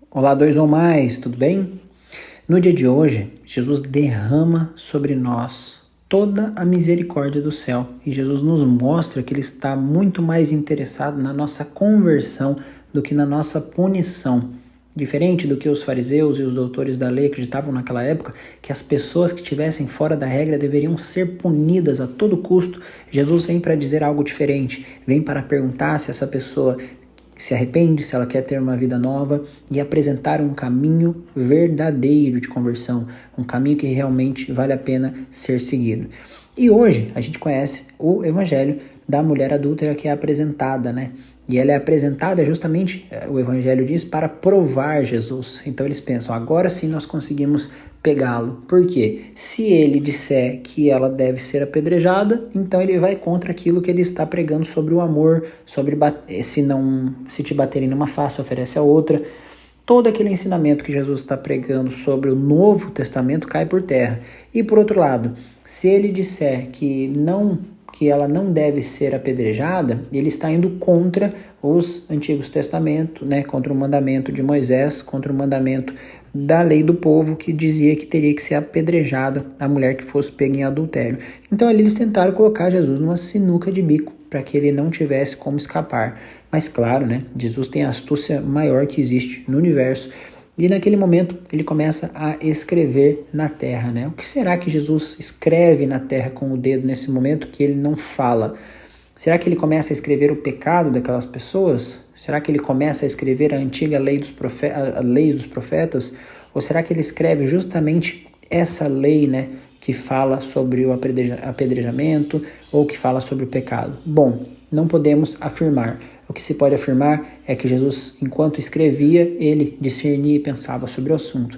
Olá, dois ou mais, tudo bem? No dia de hoje, Jesus derrama sobre nós toda a misericórdia do céu e Jesus nos mostra que Ele está muito mais interessado na nossa conversão do que na nossa punição. Diferente do que os fariseus e os doutores da lei acreditavam naquela época, que as pessoas que estivessem fora da regra deveriam ser punidas a todo custo, Jesus vem para dizer algo diferente, vem para perguntar se essa pessoa se arrepende, se ela quer ter uma vida nova e apresentar um caminho verdadeiro de conversão, um caminho que realmente vale a pena ser seguido. E hoje a gente conhece o evangelho da mulher adúltera que é apresentada, né? E ela é apresentada justamente, o evangelho diz, para provar Jesus. Então eles pensam, agora sim nós conseguimos pegá-lo. Por quê? Se ele disser que ela deve ser apedrejada, então ele vai contra aquilo que ele está pregando sobre o amor, sobre se te baterem numa face, oferece a outra. Todo aquele ensinamento que Jesus está pregando sobre o Novo Testamento cai por terra. E por outro lado, se ele disser que ela não deve ser apedrejada, ele está indo contra os Antigos Testamentos, né? Contra o mandamento de Moisés, contra o mandamento da lei do povo que dizia que teria que ser apedrejada a mulher que fosse pega em adultério. Então ali eles tentaram colocar Jesus numa sinuca de bico para que ele não tivesse como escapar. Mas claro, né? Jesus tem a astúcia maior que existe no universo. E naquele momento ele começa a escrever na terra, né? O que será que Jesus escreve na terra com o dedo nesse momento que ele não fala? Será que ele começa a escrever o pecado daquelas pessoas? Será que ele começa a escrever a antiga lei a lei dos profetas? Ou será que ele escreve justamente essa lei, né? Que fala sobre o apedrejamento ou que fala sobre o pecado? Bom, não podemos afirmar. O que se pode afirmar é que Jesus, enquanto escrevia, ele discernia e pensava sobre o assunto.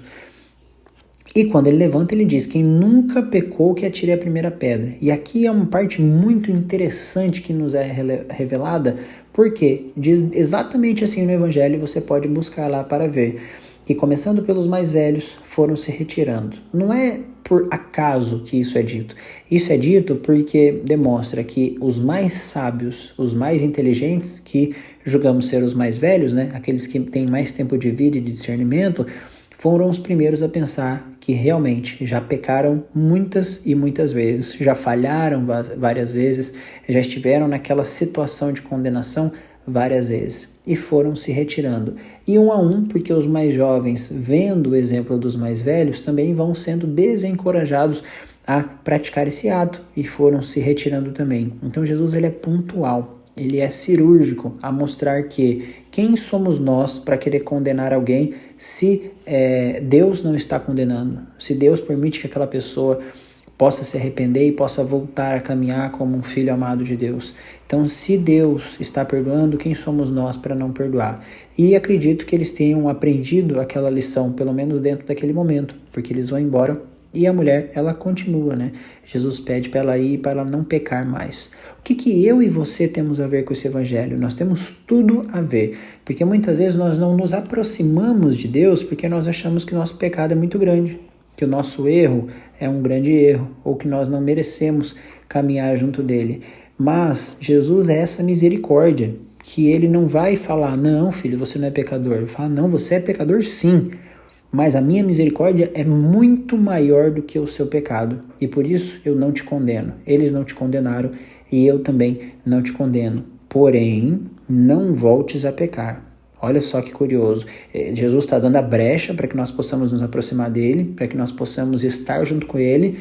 E quando ele levanta, ele diz, quem nunca pecou que atire a primeira pedra. E aqui é uma parte muito interessante que nos é revelada, porque diz exatamente assim no Evangelho, você pode buscar lá para ver, que começando pelos mais velhos, foram se retirando. Não é por acaso que isso é dito. Isso é dito porque demonstra que os mais sábios, os mais inteligentes, que julgamos ser os mais velhos, né? Aqueles que têm mais tempo de vida e de discernimento, foram os primeiros a pensar que realmente já pecaram muitas e muitas vezes, já falharam várias vezes, já estiveram naquela situação de condenação várias vezes e foram se retirando. E um a um, porque os mais jovens, vendo o exemplo dos mais velhos, também vão sendo desencorajados a praticar esse ato e foram se retirando também. Então Jesus ele é pontual. Ele é cirúrgico a mostrar que quem somos nós para querer condenar alguém se Deus não está condenando, se Deus permite que aquela pessoa possa se arrepender e possa voltar a caminhar como um filho amado de Deus. Então, se Deus está perdoando, quem somos nós para não perdoar? E acredito que eles tenham aprendido aquela lição, pelo menos dentro daquele momento, porque eles vão embora e a mulher, ela continua, né? Jesus pede para ela ir, para ela não pecar mais. O que eu e você temos a ver com esse evangelho? Nós temos tudo a ver, porque muitas vezes nós não nos aproximamos de Deus porque nós achamos que o nosso pecado é muito grande, que o nosso erro é um grande erro, ou que nós não merecemos caminhar junto dele. Mas Jesus é essa misericórdia, que ele não vai falar, não filho, você não é pecador. Ele fala, não, você é pecador sim, mas a minha misericórdia é muito maior do que o seu pecado, e por isso eu não te condeno. Eles não te condenaram, e eu também não te condeno. Porém, não voltes a pecar. Olha só que curioso. Jesus está dando a brecha para que nós possamos nos aproximar dele, para que nós possamos estar junto com ele,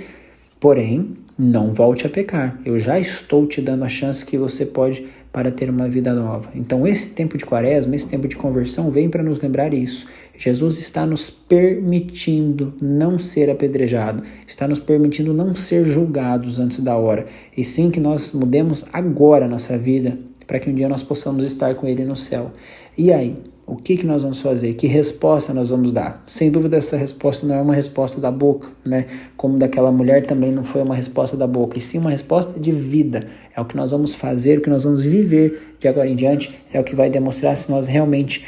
porém, não volte a pecar. Eu já estou te dando a chance que você pode para ter uma vida nova. Então, esse tempo de quaresma, esse tempo de conversão, vem para nos lembrar isso. Jesus está nos permitindo não ser apedrejado, está nos permitindo não ser julgados antes da hora, e sim que nós mudemos agora a nossa vida, para que um dia nós possamos estar com ele no céu. E aí, o que nós vamos fazer? Que resposta nós vamos dar? Sem dúvida essa resposta não é uma resposta da boca, né? Como daquela mulher também não foi uma resposta da boca, e sim uma resposta de vida. É o que nós vamos fazer, o que nós vamos viver de agora em diante, é o que vai demonstrar se nós realmente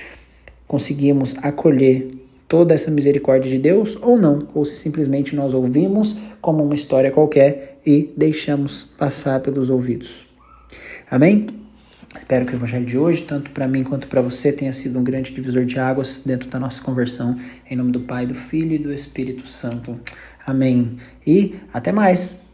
conseguimos acolher toda essa misericórdia de Deus ou não, ou se simplesmente nós ouvimos como uma história qualquer e deixamos passar pelos ouvidos. Amém? Espero que o evangelho de hoje, tanto para mim quanto para você, tenha sido um grande divisor de águas dentro da nossa conversão. Em nome do Pai, do Filho e do Espírito Santo. Amém. E até mais!